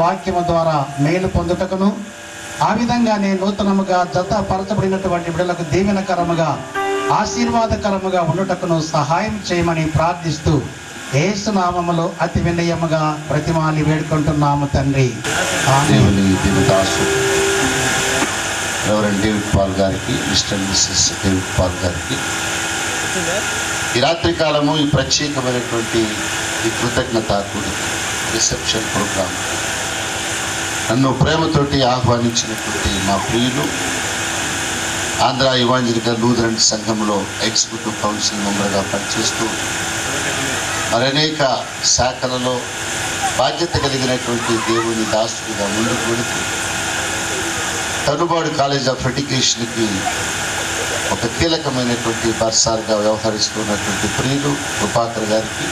వాక్యము ద్వారా మేలు పొందుటకును ఆ విధంగా నేను నూతనముగా జతపరచబడినటువంటి బిడ్డలకు దీవెనకరముగా ఆశీర్వాదకరముగా ఉండుటకును సహాయం చేయమని ప్రార్థిస్తూ యేసు నామములో అతి వినయముగా ప్రతిమాలి వేడుకుంటున్నాము తండ్రి. రెవరెండ్ డేవిడ్ పాల్ గారికి, మిస్టర్ మిస్సెస్ డేవిడ్ పాల్ గారికి ఈ రాత్రి కాలము ఈ ప్రత్యేకమైనటువంటి ఈ కృతజ్ఞత రిసెప్షన్ ప్రోగ్రాం నన్ను ప్రేమతోటి ఆహ్వానించినటువంటి మా ప్రియులు ఆంధ్ర ఇవాంజలికల్ లూథరన్ సంఘంలో ఎగ్జిక్యూటివ్ కౌన్సిల్ మెంబర్గా పనిచేస్తూ మరనేక శాఖలలో బాధ్యత కలిగినటువంటి దేవుని దాసుడిగా ముందుకు వెళుతూ తనుబాడు కాలేజ్ ఆఫ్ ఎడ్యుకేషన్కి ఒక కీలకమైనటువంటి బర్సార్గా వ్యవహరిస్తున్నటువంటి ప్రియులు కృపాకర్ గారికి,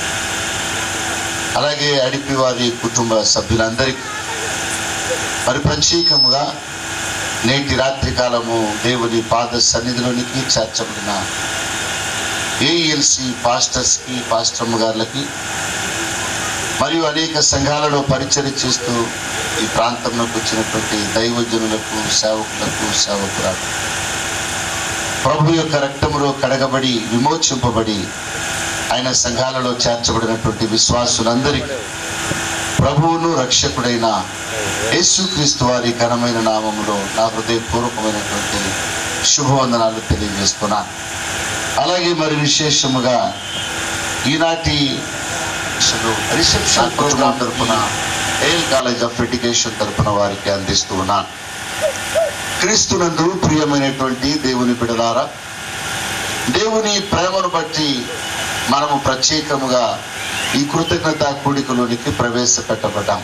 అలాగే అడిపి వారి కుటుంబ సభ్యులందరికీ మరి ప్రత్యేకముగా నేటి రాత్రి కాలము దేవుని పాద సన్నిధిలోనికి చేర్చబడిన ఏఎల్సి పాస్టర్స్కి, పాస్టర్మ గారులకి మరియు అనేక సంఘాలలో పరిచయం చేస్తూ ఈ ప్రాంతంలోకి వచ్చినటువంటి దైవజనులకు, సేవకులకు, సేవకురాలు ప్రభు యొక్క రక్తములో కడగబడి విమోచింపబడి ఆయన సంఘాలలో చేర్చబడినటువంటి విశ్వాసులందరికీ ప్రభువును రక్షకుడైన యేసుక్రీస్తు వారి ఘనమైన నామములో నా హృదయపూర్వకమైనటువంటి శుభవందనాలు తెలియజేస్తున్నాను. అలాగే మరి విశేషముగా ఈనాటి రిసెప్షన్ ప్రోగ్రాం తరఫున ఏఎల్ కాలేజ్ ఆఫ్ ఎడ్యుకేషన్ తరఫున వారికి అందిస్తూ ఉన్నాను. క్రీస్తునందు ప్రియమైనటువంటి దేవుని బిడ్డలారా, దేవుని ప్రేమను బట్టి మనము ప్రత్యేకముగా ఈ కృతజ్ఞత కూడికలోనికి ప్రవేశపెట్టబడ్డాం.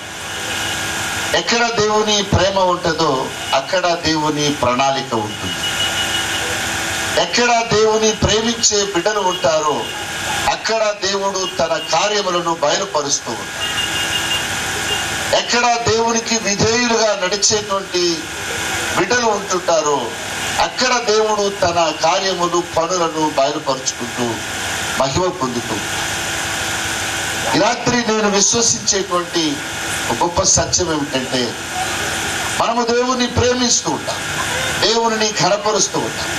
ఎక్కడ దేవుని ప్రేమ ఉంటుందో అక్కడ దేవుని ప్రణాళిక ఉంటుంది. ఎక్కడ దేవుని ప్రేమించే బిడ్డలు ఉంటారో అక్కడ దేవుడు తన కార్యములను బయలుపరుస్తూ ఉంటాడు. ఎక్కడ దేవునికి విధేయులుగా నడిచేటువంటి బిడ్డలు ఉంటుంటారో అక్కడ దేవుడు తన కార్యములు, పనులను బయలుపరుచుకుంటూ మహిమ పొందుతూ. ఈ రాత్రి నేను విశ్వసించేటువంటి గొప్ప సత్యం ఏమిటంటే, మనము దేవుని ప్రేమిస్తూ ఉంటాం, దేవుని ఘనపరుస్తూ ఉంటాం,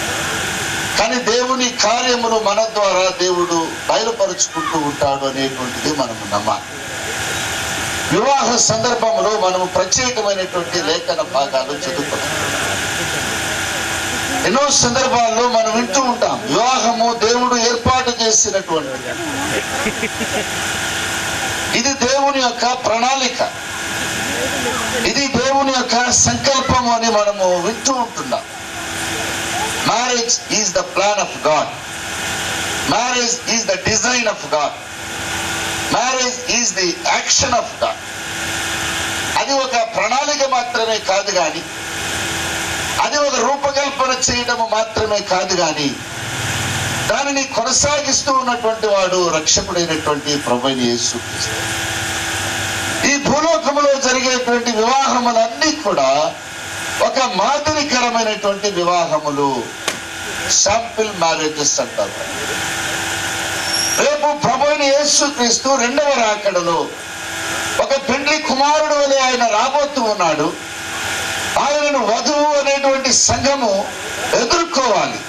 కానీ దేవుని కార్యములు మన ద్వారా దేవుడు బయలుపరుచుకుంటూ ఉంటాడు అనేటువంటిది మనము నమ్మాలి. వివాహ సందర్భంలో మనము ప్రత్యేకమైనటువంటి లేఖన భాగాలు చదువుకుంటాం. ఎన్నో సందర్భాల్లో మనం వింటూ ఉంటాం, వివాహము దేవుడు ఏర్పాటు చేసినటువంటి, ఇది దేవుని యొక్క ప్రణాళిక, ఇది దేవుని యొక్క సంకల్పము అని మనము వింటూ ఉంటున్నాం. Marriage is the plan of God, marriage is the design of God, marriage is the action of God. అది ఒక ప్రణాళిక మాత్రమే కాదు కానీ, అది ఒక రూపకల్పన చేయడము మాత్రమే కాదు కానీ, దానిని కొనసాగిస్తూ ఉన్నటువంటి వాడు రక్షకుడైనటువంటి ప్రభువైన యేసుక్రీస్తు. ఈ భూలోకములో జరిగేటువంటి వివాహములన్నీ కూడా ఒక మాదిరికరమైనటువంటి వివాహములు, శాంపిల్ మ్యారేజెస్ అంటారు. రేపు ప్రభువైన యేసుక్రీస్తు రెండవ రాకడలో ఒక పెండ్లి కుమారుడు వలె ఆయన రాబోతూ ఉన్నాడు. ఆయనను వధువు అనేటువంటి సంఘము ఎదుర్కోవాలి,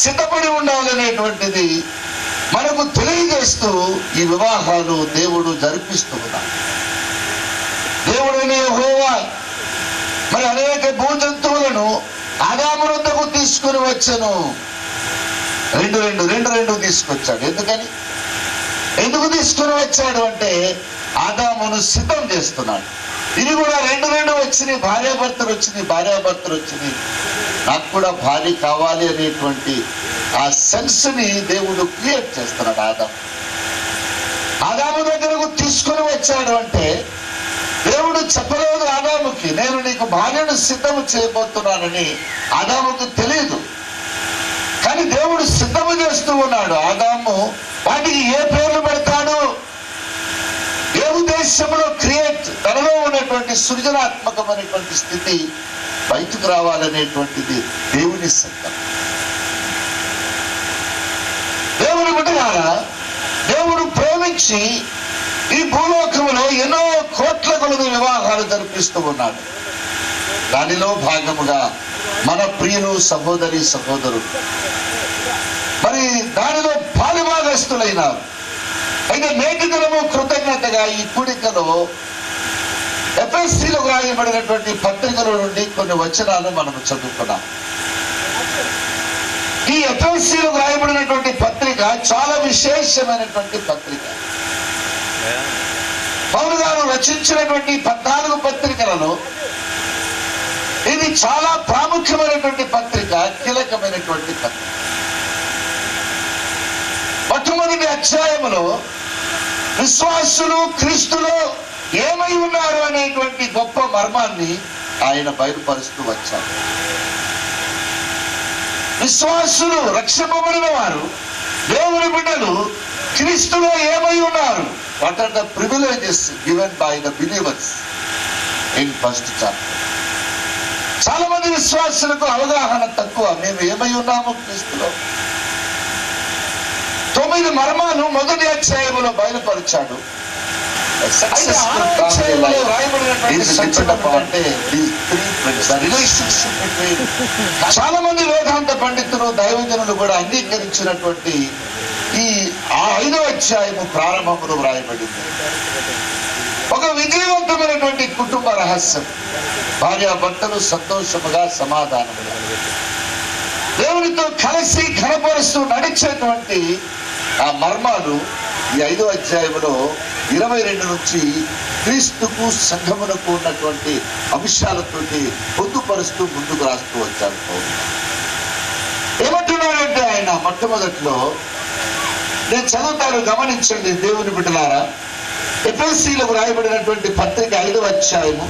సిద్ధపడి ఉండాలనేటువంటిది మనకు తెలియజేస్తూ ఈ వివాహాలు దేవుడు జరిపిస్తూ ఉన్నాడు. దేవుడైన యెహోవా మరి అనేక భూజంతువులను ఆదాము వద్దకు తీసుకుని వచ్చెను. రెండు తీసుకొచ్చాడు. ఎందుకు తీసుకుని వచ్చాడు అంటే ఆదామును సిద్ధం చేస్తున్నాడు. ఇది కూడా రెండు వచ్చినాయి, భార్యాభర్తలు వచ్చినాయి, నాకు కూడా భార్య కావాలి అనేటువంటి ఆ సెన్స్ ని దేవుడు క్రియేట్ చేస్తున్నాడు. ఆదాము దగ్గరకు తీసుకుని వచ్చాడు అంటే దేవుడు చెప్పలేదు ఆదాముకి, నేను నీకు భార్యను సిద్ధము చేయబోతున్నానని ఆదాముకు తెలియదు. కానీ దేవుడు సిద్ధము చేస్తూ ఉన్నాడు. ఆదాము వాటికి ఏ పేర్లు పెడతాడు, ఏ ఉద్దేశంలో తనలో ఉన్నటువంటి సృజనాత్మకమైనటువంటి స్థితి బయటకు రావాలనేటువంటిది దేవుని సంకల్పం. దేవుని బిడ్డలారా, దేవుడు ప్రేమించి ఈ భూలోకంలో ఎన్నో కోట్ల కొలది వివాహాలు జరిపిస్తూ ఉన్నాడు. దానిలో భాగముగా మన ప్రియులు సహోదరి సహోదరులు మరి దానిలో పాలుభాగస్తులైనారు. అయితే నేటి దినము కృతజ్ఞతగా ఈ కూడికలో ఎఫ్ఎస్సీలకు రాయబడినటువంటి పత్రికల నుండి కొన్ని వచనాలు మనము చదువుకున్నాం. ఈ ఎఫ్ఎస్సీలకు రాయబడినటువంటి పత్రిక చాలా విశేషమైనటువంటి పత్రిక. పౌలు గారు రచించినటువంటి 14 పత్రికలలో ఇది చాలా ప్రాముఖ్యమైనటువంటి పత్రిక, కీలకమైనటువంటి పత్రిక. మొట్టమొదటి అధ్యాయములో విశ్వాసులు క్రీస్తులో ఏమై ఉన్నారు అనేటువంటి గొప్ప మర్మాన్ని ఆయన బయలుపరుస్తూ వచ్చారు. విశ్వాసులు, రక్షింపబడిన వారు, దేవుని బిడ్డలు క్రీస్తులో ఏమై ఉన్నారు? What are the privileges given by the believers in first chapter. చాలా మంది విశ్వాసులకు అవగాహన తక్కువ. మేము ఏమై ఉన్నాము క్రీస్తులో. 9 మర్మాలు మొదటి అధ్యాయంలో బయలుపరిచాడు. చాలా మంది వేదాంత పండితులు, దైవజనులు కూడా అంగీకరించినటువంటి ఈ 5వ అధ్యాయము ప్రారంభంలో వ్రాయబడింది. ఒక విజయవంతమైనటువంటి కుటుంబ రహస్యం. భార్యాభర్తలు సంతోషముగా, సమాధానముగా దేవునితో కలిసి ఘనపరుస్తూ నడిచేటువంటి ఆ మర్మాలు ఈ 5వ అధ్యాయంలో 22 నుంచి క్రీస్తుకు సంఘమునకు ఉన్నటువంటి అంశాలతోటి పొందుపరుస్తూ ముందుకు రాస్తూ వచ్చారు. ఏమంటున్నాడంటే ఆయన మొట్టమొదట్లో, నేను చదువుతాను, గమనించండి దేవుని బిడ్డలారా. ఎఫెసీయులకు రాయబడినటువంటి పత్రిక 5వ అధ్యాయము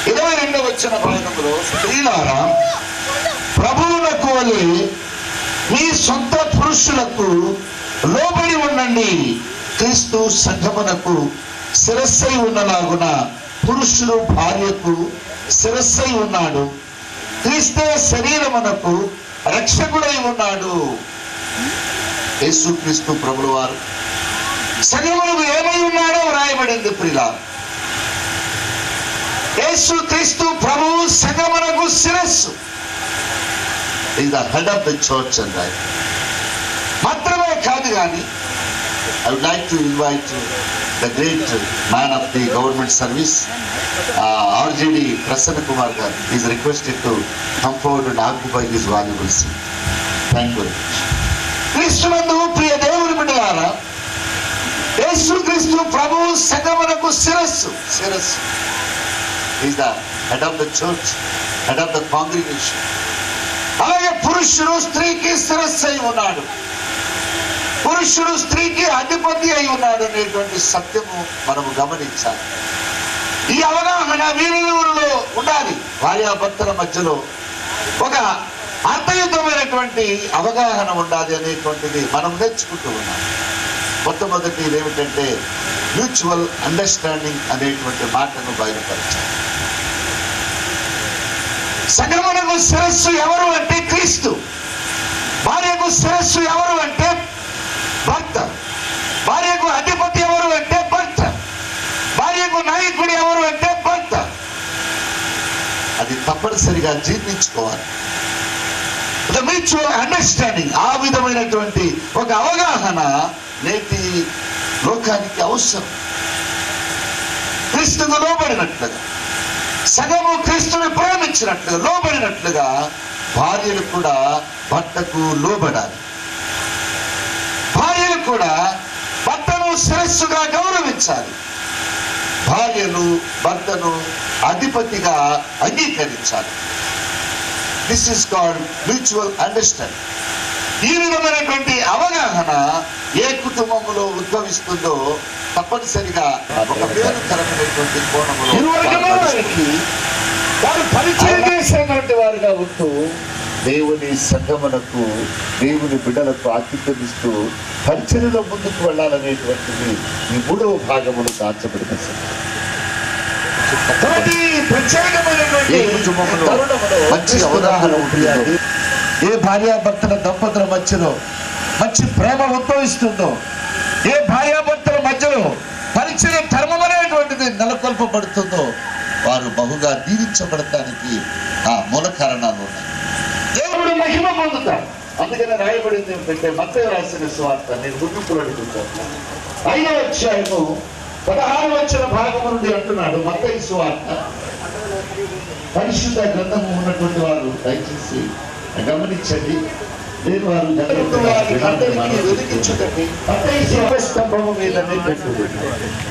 22వ వచన భాగంలో, స్త్రీలారా ప్రభువునకు వలె మీ సొంత పురుషులకు లోబడి ఉండండి. క్రీస్తు సంఘమునకు శిరస్సై ఉన్నలాగున పురుషులు భార్యకు శిరస్సై ఉన్నాడు. క్రీస్తే శరీరమునకు రక్షకుడై ఉన్నాడు. యేసుక్రీస్తు ప్రభుల వారు సంఘమునకు ఏమై ఉన్నాడో వ్రాయబడింది. ప్రియులా, యేసుక్రీస్తు ప్రభువు సంఘమునకు శిరస్సు. He is the head of the church and I. మాత్రమే కాదు కానీ I would like to invite the great man of the government service, RJD Prasanna Kumar garu. He is requested to come forward and occupy his valuable seat. Thank you. క్రీస్తునందు ప్రియ దేవుని బిడ్డలారా, యేసుక్రీస్తు ప్రభువు సంఘమునకు శిరస్సు. He is the head of the church, head of the congregation. అలాగే పురుషుడు స్త్రీకి శిరస్సు అయి ఉన్నాడు. పురుషుడు స్త్రీకి అధిపతి అయి ఉన్నాడు అనేటువంటి సత్యము మనము గమనించాలి. ఈ అవగాహన వీరిలో ఉండాలి. భార్యాభర్తల మధ్యలో ఒక అర్థయుతమైనటువంటి అవగాహన ఉండాలి అనేటువంటిది మనం నేర్చుకుంటూ ఉన్నాం. మొట్టమొదటి ఏమిటంటే మ్యూచువల్ అండర్స్టాండింగ్ అనేటువంటి మాటను బయలుపరిచారు. సంఘమునకు శిరస్సు ఎవరు అంటే క్రీస్తు. భార్యకు శిరస్సు ఎవరు అంటే భర్త. భార్యకు అధిపతి ఎవరు అంటే భర్త. భార్యకు నాయకుడు ఎవరు అంటే భర్త. అది తప్పనిసరిగా జీర్ణించుకోవాలి. ద మ్యూచువల్ అండర్స్టాండింగ్, ఆ విధమైనటువంటి ఒక అవగాహన నేటి లోకానికి అవసరం. క్రీస్తుకు లోబడినట్లుగా, సగము క్రీస్తుని ప్రేమించినట్లుగా, లోబడినట్లుగా భార్యలు కూడా భర్తకు లోబడాలి. భార్యలు కూడా భర్తను శిరస్సుగా గౌరవించాలి. భార్యలు భర్తను అధిపతిగా అంగీకరించాలి. This is called mutual understanding. ఈ విధమైనటువంటి అవగాహన ఏ కుటుంబంలో ఉద్భవిస్తుందో తప్పనిసరిగా ఒక పేరుతరమైనటువంటి కోణంలో వారు పరిచయం చేసేటువంటి వారుగా ఉంటూ దేవుని సంగమనకు, దేవుని బిడ్డలకు ఆతిథ్యమిస్తూ పరిచర్యలో ముందుకు వెళ్ళాలనేటువంటిది ఈ 3వ భాగములు దాచబడిన మంచి అవగాహన ఉంటుంది. ఏ భార్యాభర్తల దంపతుల మధ్యలో మంచి ప్రేమ ఉద్భవిస్తుందో, ఏ భార్యాభర్తల మధ్యలో పరిచర్య ధర్మం అనేటువంటిది నెలకొల్పబడుతుందో వారు బహుగా దీవించబడటానికి ఆ మూల కారణాలు ఉన్నాయి. దేవుడు మహిమ పొందుతాడు. అందుకనే రాయబడింది ఏంటంటే మత్తయి రాసిన సువార్త, నేను ముందుకు అడుగుతాను 5వ అధ్యాయము 16వ వచన భాగం నుండి అంటున్నాడు. మత్తయి సువార్త పరిశుద్ధ గ్రంథము ఉన్నటువంటి వారు దయచేసి గమనించండి. నేను వారు స్తంభము మీదనే పెట్టుడు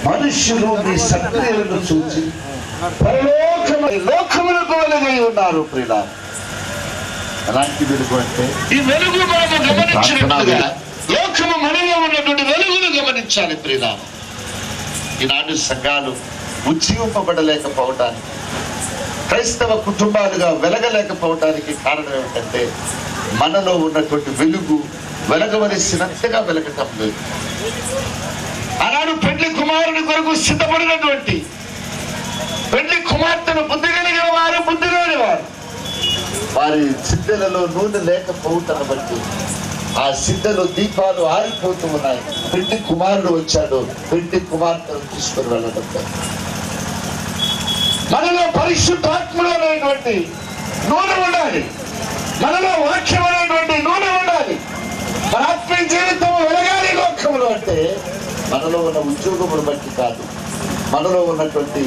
మనుష్యులు మీ సత్క్రియలను చూచి లోకములకు వెలుగై ఉన్నారు. ప్రియులారా, ఎలాంటి వెలుగు అంటే ఈ వెలుగు మనము గమనించినట్లుగా లోకము మనలో ఉన్నటువంటి వెలుగును గమనించాలి. ప్రియులారా, ఈనాడు సంఘాలు ఉజ్జీవింపబడలేకపోవటానికి, క్రైస్తవ కుటుంబాలుగా వెలగలేకపోవటానికి కారణం ఏమిటంటే మనలో ఉన్నటువంటి వెలుగు వెలగవలసినంతగా వెలగటం లేదు. ఆనాడు పెళ్లి కుమారుని కొరకు సిద్ధపడినటువంటి పెళ్లి కుమార్తెను బుద్ధి కలిగిన వారు, బుద్ధి లేని వారు, వారి సిద్ధలలో నూనె లేకపోవటాన్ని బట్టి ఆ సిద్ధలో దీపాలు ఆరిపోతూ ఉన్నాయి. పెళ్లి కుమారుడు వచ్చాడు, పెళ్లి కుమార్తెను తీసుకొని వెళ్ళడం. మనలో పరిశుద్ధాత్ముడు అనేటువంటి నూనె ఉండాలి, మనలో వాక్యం అనేటువంటి నూనె ఉండాలి. మన ఆత్మీయ జీవితం వెలగాలి లోకంలో అంటే మనలో ఉన్న ఉద్యోగమును బట్టి కాదు, మనలో ఉన్నటువంటి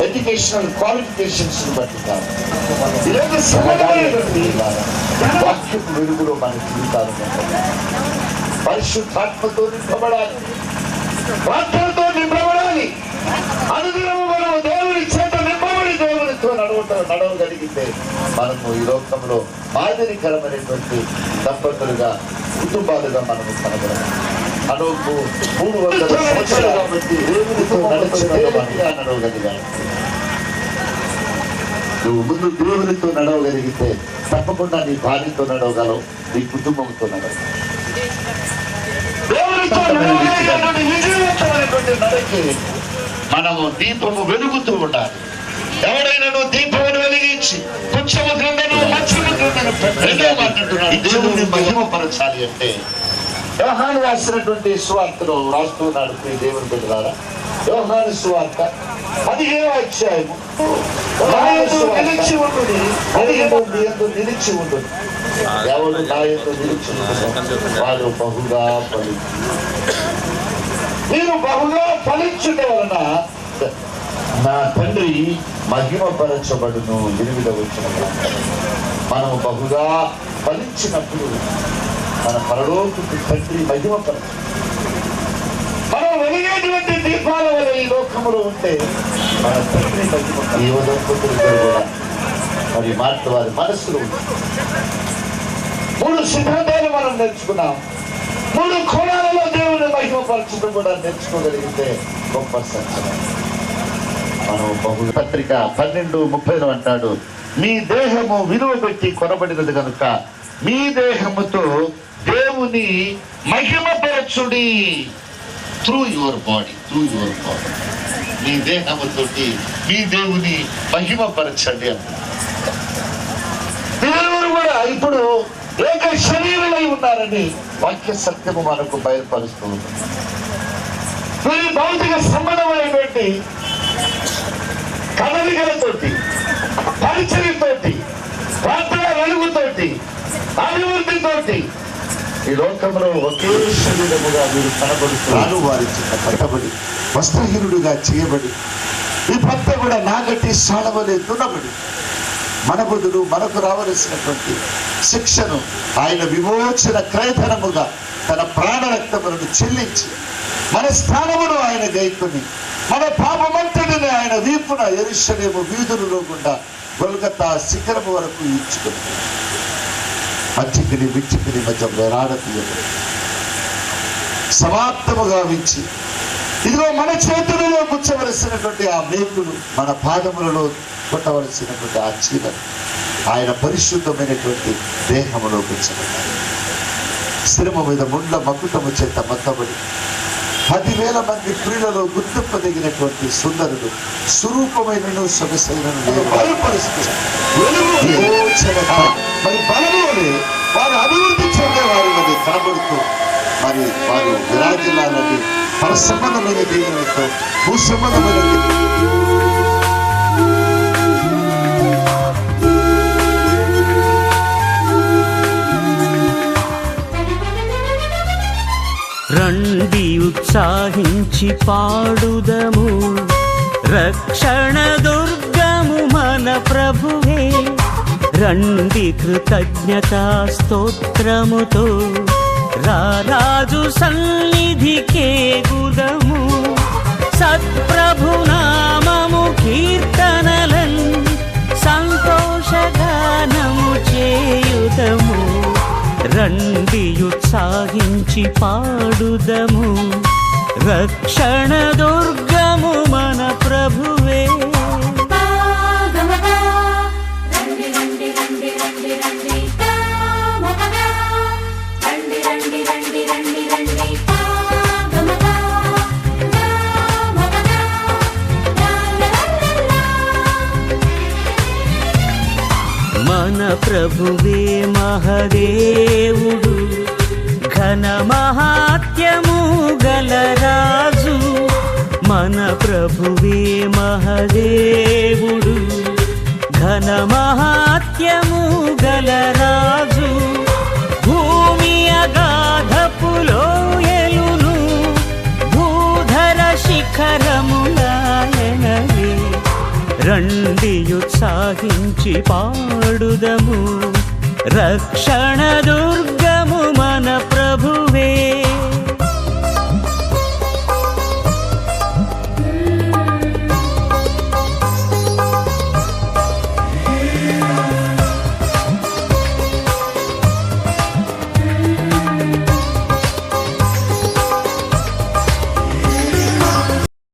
ఎడ్యుకేషనల్ క్వాలిఫికేషన్స్ బట్టి కాదు. వాక్యం వెలుగులో మన జీవితాలు పరిశుద్ధాత్మతో నింపబడాలి, వాక్యంతో నింపబడాలి. అనుదినము మనము దేవుని చేత నింపబడి దేవునితో నడవగలిగితే మనము ఈ లోకంలో మాదిరికరమైనటువంటి దంపతులుగా, కుటుంబాలుగా మనము కనబడాలి. అనోకు 300 సంవత్సరాలు బట్టి దేవునితో నడవగలిగాడు. నువ్వు ముందు దేవునితో నడవగలిగితే తప్పకుండా నీ భార్యతో నడవగలవు, నీ కుటుంబంతో నడవగలవు. దేవునితో విజయవంతమైనటువంటి నడకి మనము దీపము వెలుగుతూ ఉండాలి. ఎవడైనా దీపమును వెలిగించి కొంచెము క్రిందను మధ్యము క్రిందను మాట్లాడుతున్నాడు. దేవుని మహిమపరచాలి అంటే యోహాను రాసినటువంటి సువార్తలో రాస్తూ ఉన్నాడు. దేవుని బిడ్డలారా, యోహాను సువార్త 15వ అధ్యాయము నిలిచి ఉంటుంది, నిలిచి ఉంటుంది. ఎవరు నా యందు నిలిచి ఉంటుంది వారు బహుగా ఫలించు. మీరు బహుగా ఫలించుట వలన నా తండ్రి మహిమపరచబడును. 8వ వచనం, మనము బహుగా ఫలించినప్పుడు మన పరలోకపు తండ్రి మహిమపరచు. మనం వెలిగేటువంటి దీపాల వల్ల ఈ లోకంలో ఉంటే మన తండ్రి మహిమ ఈ దంపతులు కూడా మరి మాట వారి మనస్సులో ఉంది. 3 సిద్ధాంతాలు మనం నేర్చుకున్నాం. 3 కోణాలలో దేవుని మహిమపరచడం కూడా నేర్చుకోగలిగితే గొప్ప సత్యం. మనం బహు పత్రిక 12:30 అంటాడు, మీ దేహము విలువ పెట్టి కొనబడినది కనుక మీ దేహముతో దేవుని మహిమపరచుడి. త్రూ యువర్ బాడీ, మీ దేహముతోటి మీ దేవుని మహిమపరచండి అంటారు. మీరెవరు కూడా ఇప్పుడు ఏక శరీరులై ఉన్నారని వాక్య సత్యము మనకు బయలుపరుస్తూ ఉంది. మీ భౌతిక సంబంధమైనటువంటి కదలికలతోటి, పరిచర్యతోటి, ప్రార్థన వెలుగుతోటి, అభివృద్ధితోటి ఈ లోకంలో ఒకే శరీరముగా మీరు కనబడుతున్నారు. వారి చేత కట్టబడి వస్త్రహీనుడిగా చేయబడి ఈ భర్త కూడా నాగట్టి సాడవలే దున్నబడి మన బదులు మనకు రావలసినటువంటి శిక్షను ఆయన విమోచన క్రయధనముగా తన ప్రాణ రక్తములను చెల్లించి మన స్థానమును ఆయన గైకొని మన పాపమంతటిని ఆయన వీపున యెరూషలేము వీధులలో గుండా గొల్గొతా శిఖరము వరకు ఇచ్చుకొని మచ్చికిని విచ్చికిని మధ్య వేలాడతీయబడి సమాప్తముగా విచ్చి ఇదిగో మన చేతులలో గుచ్చవలసినటువంటి ఆ మేకులు, మన పాదములలో కొట్టవలసినటువంటి ఆ చీలను ఆయన పరిశుద్ధమైనటువంటి దేహములో గుచ్చబడ్డారు. శిరమ మీద ముండ్ల మకుటము చేత మక్కబడి 10,000 మంది స్త్రీలలో గుర్తింపదగినటువంటి సుందరులు స్వరూపమైనను సొగసైనను మరి బలమునే వారు అభివృద్ధి చెందేవారు కనబడుతూ మరి వారు విరాజిల్లాలని పర సంబంధమైన దీవెనలతో, భూ సంబంధమైన రండి ఉత్సాహించి పాడుదము, రక్షణ దుర్గము మన ప్రభువే. రండి కృతజ్ఞతా స్తోత్రముతో రారాజు సన్నిధికే గుదము. సత్ప్రభు నామము కీర్తనలన్ సంతోషగానము చేయుదము. రండి ఉత్సాహించి పాడుదము, రక్షణ దుర్గము మన ప్రభువే. మన ప్రభువే మహదేవుడు, ఘన మహాత్యము గలరాజు. మన ప్రభువే మహదేవుడు, ఘన మహాత్యము గలరాజు. భూమి అగాధపు లోయలును భూధర శిఖరములాయనవే. రండి ఉత్సాహించి పాడుదము, రక్షణ దుర్గము మన